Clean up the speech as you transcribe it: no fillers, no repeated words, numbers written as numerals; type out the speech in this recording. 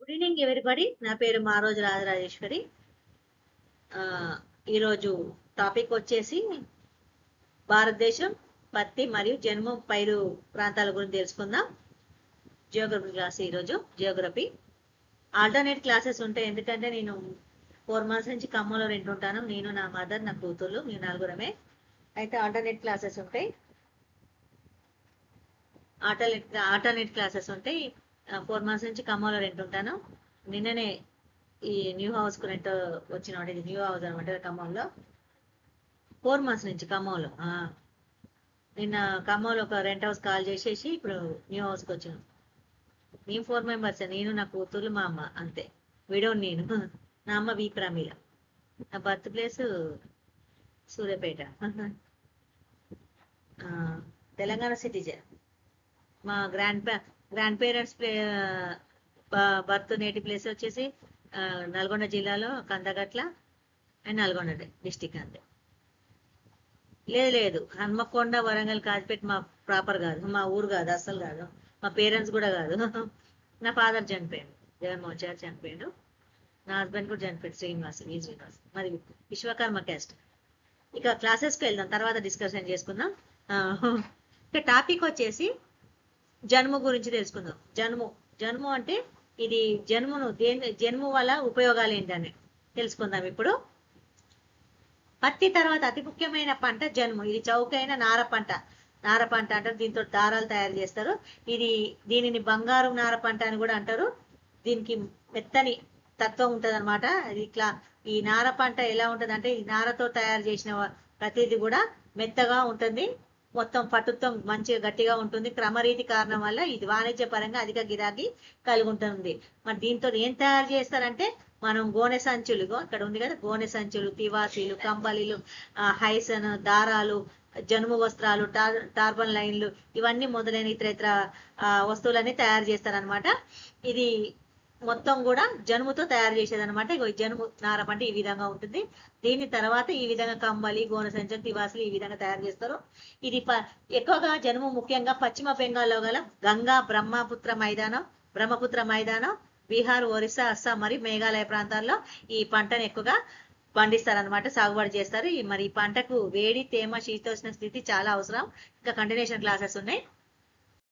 Good evening everybody. నా పేరు మారోజు రాజరాజేశ్వరి. ఈరోజు టాపిక్ వచ్చేసి భారతదేశం, పత్తి మరియు జన్ము పైరు ప్రాంతాల గురించి తెలుసుకుందాం. జియోగ్రఫీ క్లాస్ ఈరోజు జియోగ్రఫీ. ఆల్టర్నేట్ క్లాసెస్ ఉంటాయి, ఎందుకంటే నేను 4 months నుంచి ఖమ్మంలో ఉంటాను. నేను, నా మదర్, నా కూతుర్లు, మేము నలుగురమే. అయితే ఆల్టర్నేట్ క్లాసెస్ ఉంటాయి. ఆల్టర్నేట్ క్లాసెస్ ఉంటాయి. 4 months నుంచి ఖమ్మంలో ఉంటాను. నిన్ననే ఈ న్యూ హౌస్ కు రెంట్ వచ్చిన, ఇది న్యూ హౌస్ అనమాట ఖమ్మంలో. 4 months నుంచి ఖమ్మంలో. నిన్న ఖమ్మంలో ఒక రెంట్ హౌస్ కాల్ చేసేసి ఇప్పుడు న్యూ హౌస్కి వచ్చినాం. మేము 4 members, నేను, నా కూతుర్లు, మా అమ్మ, అంతే. విడో నేను. నా అమ్మ వి ప్రమీల. నా birth place Suryapet. Telangana citizen. మా grand parents birth native place వచ్చేసి నల్గొండ జిల్లాలో కందగట్ల అండ్ నల్గొండ డిస్టిక్, అంతే. లేదు, హన్మకొండ, వరంగల్, కాజిపేట మా ప్రాపర్ కాదు, మా ఊరు కాదు, అస్సలు కాదు. మా పేరెంట్స్ కూడా కాదు. నా ఫాదర్ చనిపోయాడు, జగన్మోహన్ చారి చనిపోయాడు. నా హస్బెండ్ కూడా చనిపోయాడు, శ్రీనివాస్. మరి విశ్వకర్మ క్యాస్ట్. ఇక క్లాసెస్కి వెళ్దాం, తర్వాత డిస్కషన్ చేసుకుందాం. ఇక టాపిక్ వచ్చేసి జన్ము గురించి తెలుసుకుందాం. జన్ము అంటే ఇది జన్ము వల్ల ఉపయోగాలు ఏంటని తెలుసుకుందాం ఇప్పుడు. పత్తి తర్వాత అతి ముఖ్యమైన పంట జన్ము. ఇది చౌకైన నార పంట అంటారు. దీంతో దారాలు తయారు చేస్తారు. దీనిని బంగారు నార పంట అని కూడా అంటారు. దీనికి మెత్తని తత్వం ఉంటది అనమాట. ఈ నార పంట ఎలా ఉంటది అంటే, ఈ నారతో తయారు చేసిన ప్రతిదీ కూడా మెత్తగా ఉంటుంది. మొత్తం పట్టుత్వం మంచిగా గట్టిగా ఉంటుంది. క్రమరీతి కారణం వల్ల ఇది వాణిజ్య పరంగా అధిక గిరాకీ కలిగి ఉంటుంది. మరి దీంతో ఏం తయారు చేస్తారంటే, మనం గోనె సంచులు, ఇక్కడ ఉంది కదా, గోనె సంచులు, తివాసీలు, కంబలీలు, హైసన్, దారాలు, జనుము వస్త్రాలు, టార్బన్ లైన్లు, ఇవన్నీ మొదలైన ఇతర వస్తువులన్నీ తయారు చేస్తారనమాట. ఇది మొత్తం కూడా జనుముతో తయారు చేసేదనమాట. ఇగో జనుము నార పంట ఈ విధంగా ఉంటుంది. దీని తర్వాత ఈ విధంగా కంబలి, గోనె సంచులు, తివాసులు ఈ విధంగా తయారు చేస్తారు. ఇది ఎక్కువగా జనుము ముఖ్యంగా పశ్చిమ బెంగాల్లో గల గంగా బ్రహ్మపుత్ర మైదానం, బీహార్, ఒరిస్సా, అస్సాం మరియు మేఘాలయ ప్రాంతాల్లో ఈ పంటను ఎక్కువగా పండిస్తారనమాట, సాగుబడి చేస్తారు. మరి ఈ పంటకు వేడి, తేమ, శీతోష్ణ స్థితి చాలా అవసరం. ఇంకా కంటిన్యూషన్ క్లాసెస్ ఉన్నాయి.